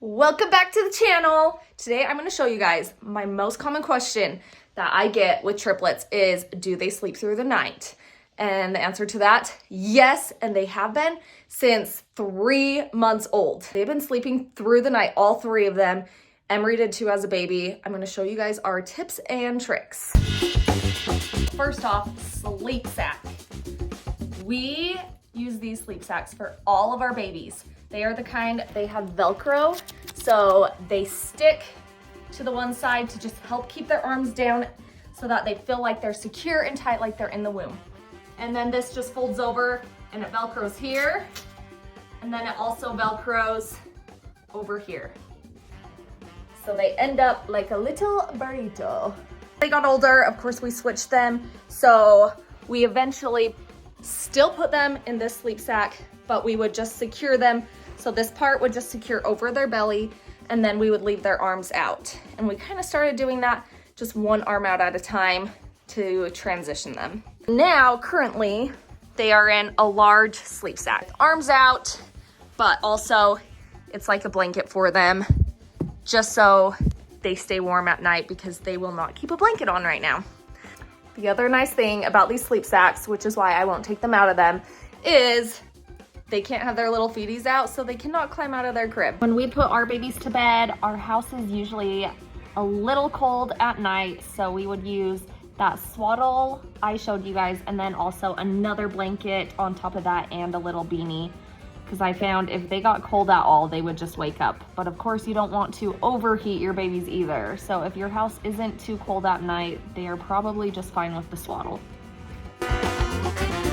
Welcome back to the channel. Today I'm going to show you guys my most common question that I get with triplets is, do they sleep through the night? And the answer to that, yes, and they have been since 3 months old. They've been sleeping through the night, all three of them. Emery did too as a baby. I'm going to show you guys our tips and tricks. First off, sleep sack. We use these sleep sacks for all of our babies. They are the kind, they have Velcro, so they stick to the one side to just help keep their arms down so that they feel like they're secure and tight like they're in the womb. And then this just folds over and it Velcros here, and then it also Velcros over here. So they end up like a little burrito. They got older, of course we switched them, so we eventually still put them in this sleep sack, but we would just secure them. So this part would just secure over their belly, and then we would leave their arms out. And we kind of started doing that, just one arm out at a time to transition them. Now, currently, they are in a large sleep sack. Arms out, but also it's like a blanket for them, just so they stay warm at night because they will not keep a blanket on right now. The other nice thing about these sleep sacks, which is why I won't take them out of them, is they can't have their little feeties out, so they cannot climb out of their crib. When we put our babies to bed, our house is usually a little cold at night, so we would use that swaddle I showed you guys, and then also another blanket on top of that and a little beanie, because I found if they got cold at all, they would just wake up. But of course, you don't want to overheat your babies either. So if your house isn't too cold at night, they are probably just fine with the swaddle.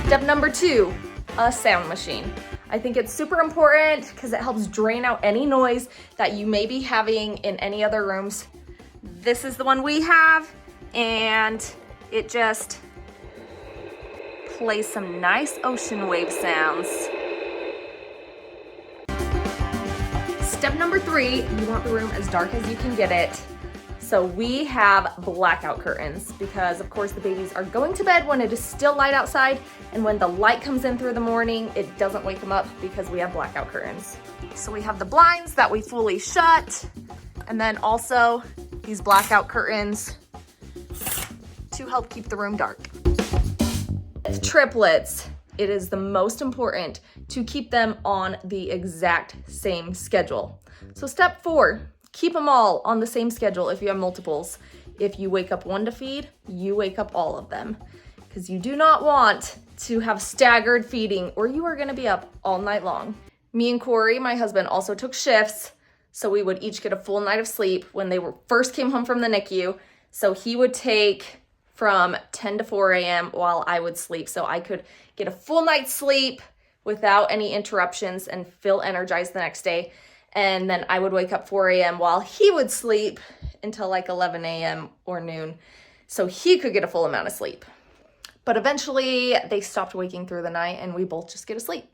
Step number 2, a sound machine. I think it's super important because it helps drain out any noise that you may be having in any other rooms. This is the one we have, and it just plays some nice ocean wave sounds. Step number 3, you want the room as dark as you can get it. So we have blackout curtains because of course the babies are going to bed when it is still light outside, and when the light comes in through the morning, it doesn't wake them up because we have blackout curtains. So we have the blinds that we fully shut, and then also these blackout curtains to help keep the room dark. With triplets, it is the most important to keep them on the exact same schedule. So step 4, keep them all on the same schedule if you have multiples. If you wake up one to feed, you wake up all of them, because you do not want to have staggered feeding or you are gonna be up all night long. Me and Corey, my husband, also took shifts, so we would each get a full night of sleep when they first came home from the NICU. So he would take from 10 to 4 a.m. while I would sleep, so I could get a full night's sleep without any interruptions and feel energized the next day. And then I would wake up 4 a.m. while he would sleep until like 11 a.m. or noon, so he could get a full amount of sleep. But eventually they stopped waking through the night and we both just get asleep.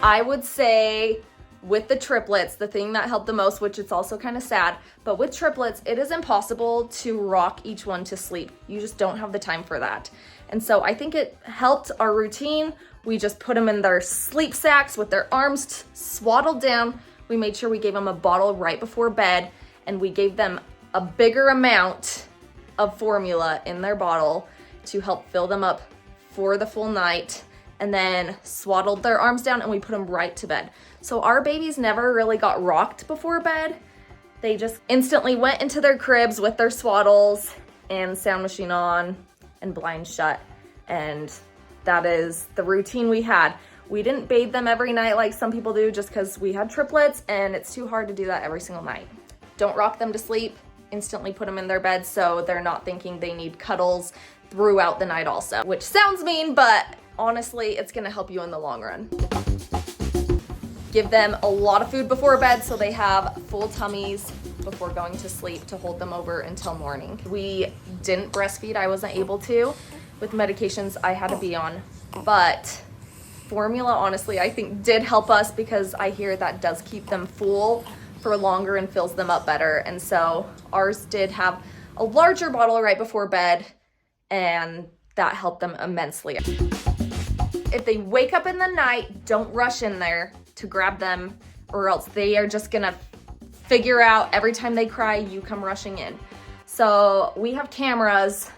I would say with the triplets, the thing that helped the most, which it's also kind of sad, but with triplets, it is impossible to rock each one to sleep. You just don't have the time for that. And so I think it helped our routine. We just put them in their sleep sacks with their arms swaddled down. We made sure we gave them a bottle right before bed, and we gave them a bigger amount of formula in their bottle to help fill them up for the full night, and then swaddled their arms down and we put them right to bed. So our babies never really got rocked before bed. They just instantly went into their cribs with their swaddles and sound machine on and blinds shut. And that is the routine we had. We didn't bathe them every night like some people do just because we had triplets and it's too hard to do that every single night. Don't rock them to sleep. Instantly put them in their bed so they're not thinking they need cuddles throughout the night also, which sounds mean, but honestly, it's gonna help you in the long run. Give them a lot of food before bed so they have full tummies before going to sleep to hold them over until morning. We didn't breastfeed, I wasn't able to. With medications I had to be on, but formula honestly I think did help us because I hear that does keep them full for longer and fills them up better. And so ours did have a larger bottle right before bed, and that helped them immensely. If they wake up in the night, don't rush in there to grab them or else they are just gonna figure out every time they cry, you come rushing in. So we have cameras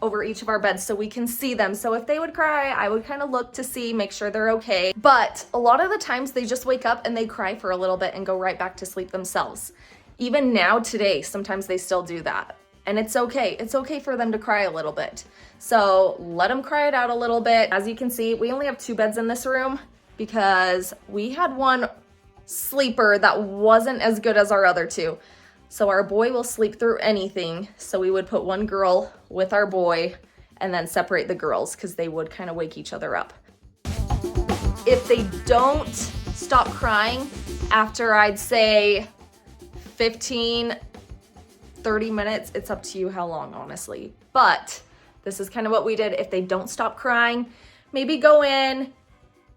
over each of our beds so we can see them. So if they would cry, I would kind of look to see, make sure they're okay. But a lot of the times they just wake up and they cry for a little bit and go right back to sleep themselves. Even now today, sometimes they still do that. And it's okay. It's okay for them to cry a little bit. So let them cry it out a little bit. As you can see, we only have 2 beds in this room because we had one sleeper that wasn't as good as our other 2. So our boy will sleep through anything. So we would put one girl with our boy and then separate the girls because they would kind of wake each other up. If they don't stop crying after, I'd say 15, 30 minutes, it's up to you how long, honestly. But this is kind of what we did. If they don't stop crying, maybe go in,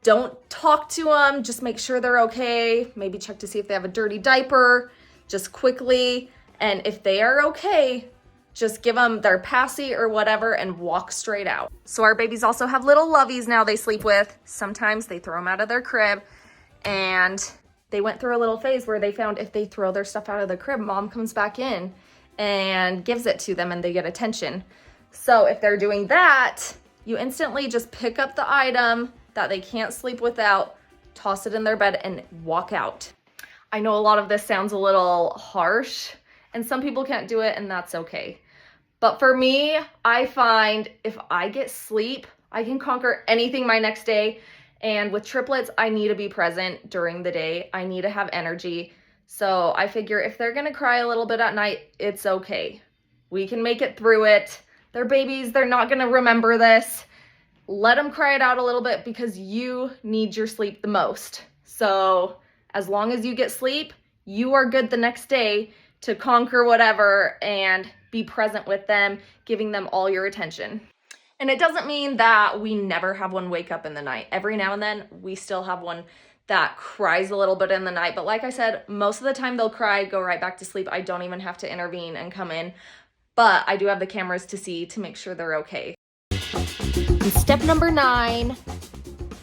don't talk to them, just make sure they're okay. Maybe check to see if they have a dirty diaper, just quickly. And if they are okay, just give them their passy or whatever and walk straight out. So our babies also have little lovies now they sleep with. Sometimes they throw them out of their crib, and they went through a little phase where they found if they throw their stuff out of the crib, mom comes back in and gives it to them and they get attention. So if they're doing that, you instantly just pick up the item that they can't sleep without, toss it in their bed and walk out. I know a lot of this sounds a little harsh and some people can't do it, and that's okay. But for me, I find if I get sleep, I can conquer anything my next day. And with triplets, I need to be present during the day. I need to have energy. So I figure if they're gonna cry a little bit at night, it's okay. We can make it through it. They're babies, they're not gonna remember this. Let them cry it out a little bit because you need your sleep the most. So as long as you get sleep, you are good the next day to conquer whatever and be present with them, giving them all your attention. And it doesn't mean that we never have one wake up in the night. Every now and then we still have one that cries a little bit in the night. But like I said, most of the time they'll cry, go right back to sleep. I don't even have to intervene and come in. But I do have the cameras to see to make sure they're okay. And step number 9,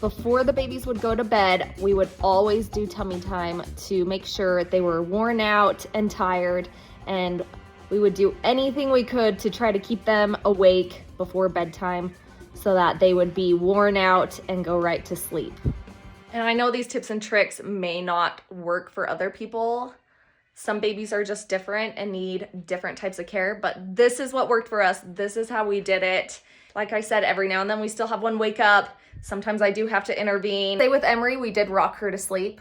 before the babies would go to bed, we would always do tummy time to make sure they were worn out and tired. And we would do anything we could to try to keep them awake before bedtime so that they would be worn out and go right to sleep. And I know these tips and tricks may not work for other people. Some babies are just different and need different types of care, but this is what worked for us. This is how we did it. Like I said, every now and then we still have one wake up. Sometimes I do have to intervene. Say with Emery, we did rock her to sleep.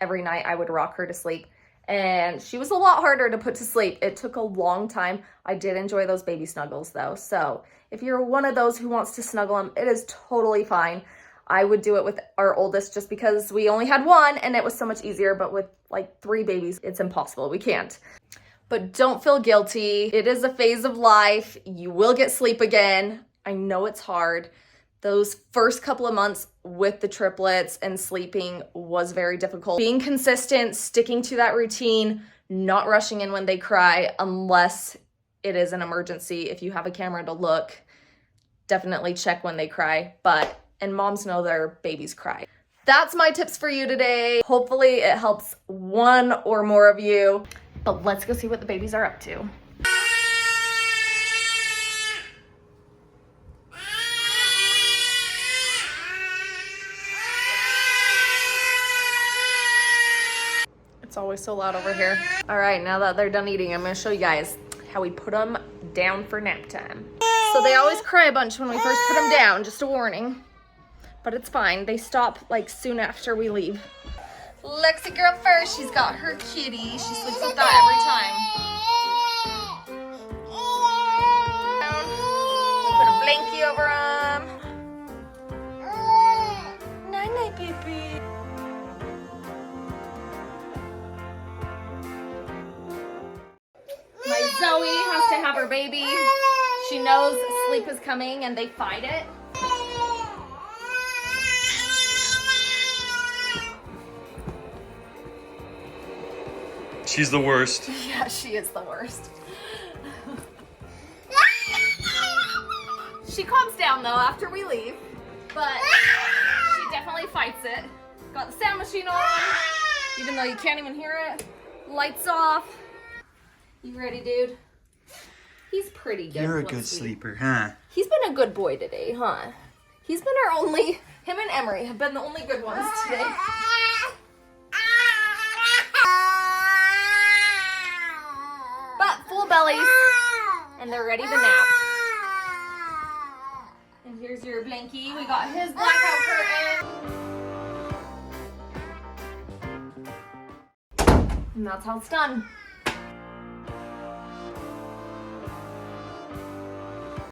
Every night I would rock her to sleep. And she was a lot harder to put to sleep. It took a long time. I did enjoy those baby snuggles though. So if you're one of those who wants to snuggle them, it is totally fine. I would do it with our oldest just because we only had one and it was so much easier. But with like 3 babies, it's impossible. We can't. But don't feel guilty. It is a phase of life. You will get sleep again. I know it's hard. Those first couple of months with the triplets and sleeping was very difficult. Being consistent, sticking to that routine, not rushing in when they cry unless it is an emergency. If you have a camera to look, definitely check when they cry. And moms know their babies cry. That's my tips for you today. Hopefully it helps one or more of you. But let's go see what the babies are up to. It's always so loud over here. All right, now that they're done eating, I'm gonna show you guys how we put them down for nap time. So they always cry a bunch when we first put them down, just a warning. But it's fine, they stop like soon after we leave. Lexi girl first, she's got her kitty. She sleeps with that every time. We put a blankie over them. Night-night, baby. My Zoe has to have her baby. She knows sleep is coming and they fight it. She's the worst. Yeah, she is the worst. She calms down though after we leave, but she definitely fights it. Got the sound machine on. Even though you can't even hear it. Lights off. You ready, dude? He's pretty good. You're a good sleeper, huh? He's been a good boy today, huh? He's been our only, him and Emery have been the only good ones today. But full bellies, and they're ready to nap. And here's your blankie. We got his blackout curtain. And that's how it's done.